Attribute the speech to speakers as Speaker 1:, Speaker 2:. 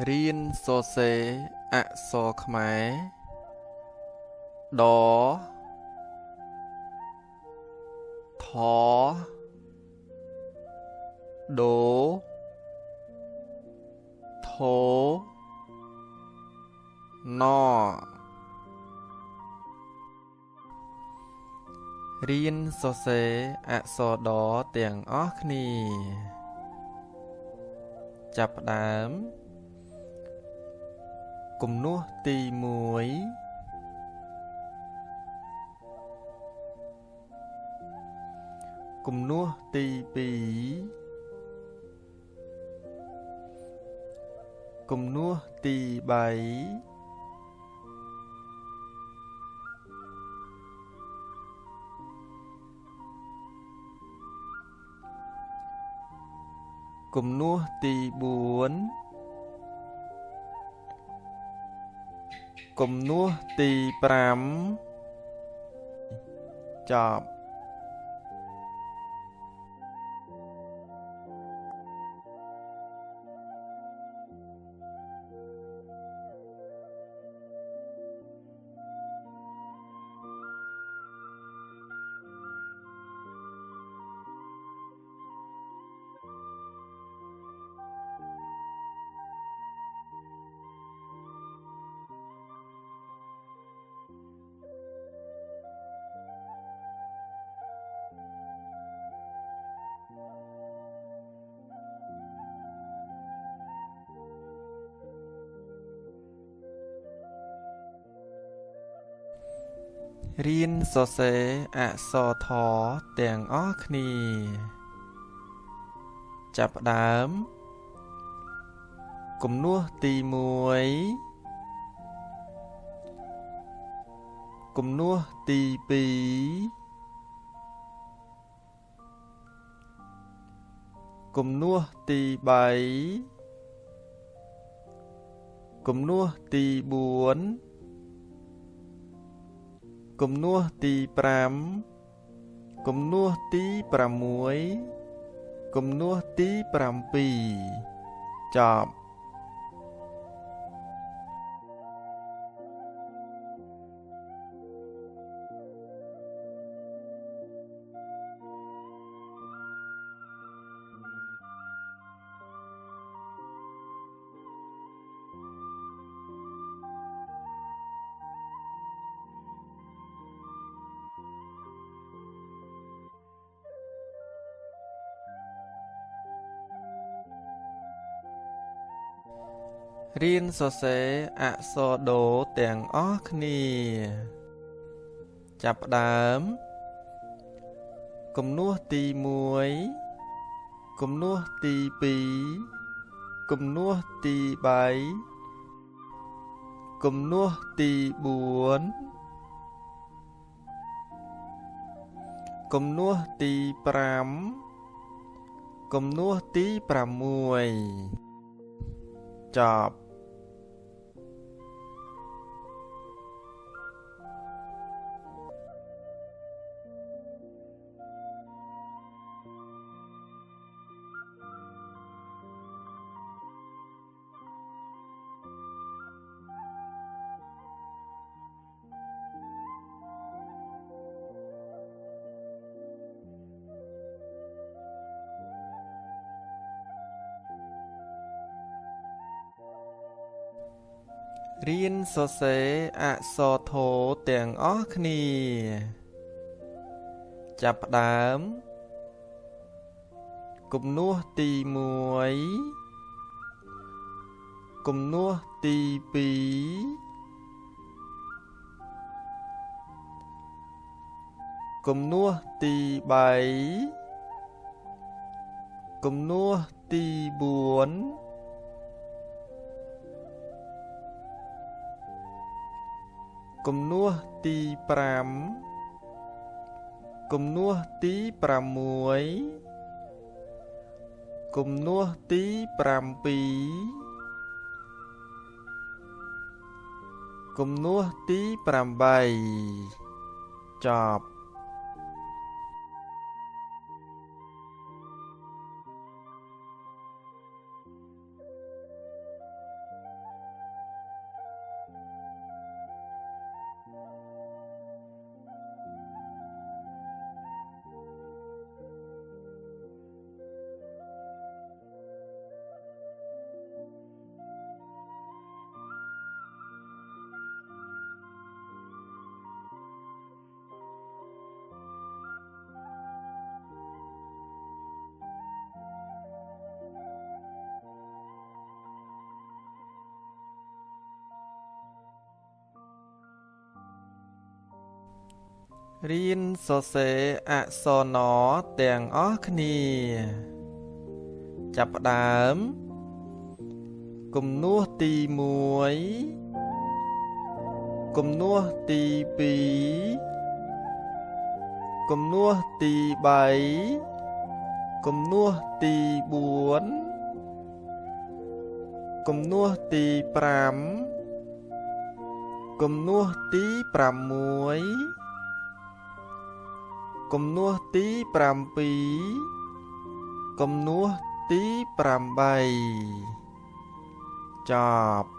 Speaker 1: រៀនសរសេរអក្សរខ្មែរដថដូថណរៀនសរសេរអក្សរដទាំងអស់គ្នាចាប់ផ្ដើមគំនូសទី1គំនូសទី2គំនូសទី3គំនូសទី4គំនូសទី5ចប់រៀនសរសេរអក្សរថទាំងអស់គ្នាចាប់ផ្ដើមគំនូសទី1គំនូសទី2គំនូសទី3គំនូសទី4គំនូសទី5គំនូសទី6គំនូសទី7ចប់រៀនសរសេរអក្សរដូទាំងអស់គ្នាចាប់ផ្ដើមគំនូសទី1គំនូសទី2គំនូសទី3គំនូសទី4គំនូសទី5គំនូសទី6ចប់រៀនសរសេរអក្សរថទាំងអស់គ្នាចាប់ផ្ដើមគំនូសទី1គំនូសទី2គំនូសទី3គំនូសទី4គំនូសទី5គំនូសទី6គំនូសទី7គំនូសទី8ចប់ រៀនសរសេរអក្សរណទាំងអស់គ្នាចាប់ផ្ដើមគំនួសទី1គំនួសទី2គំនួសទី3គំនួសទី4គំនួសទី5គំនួសទី6គំនួសទី7គំនួសទី8ចប់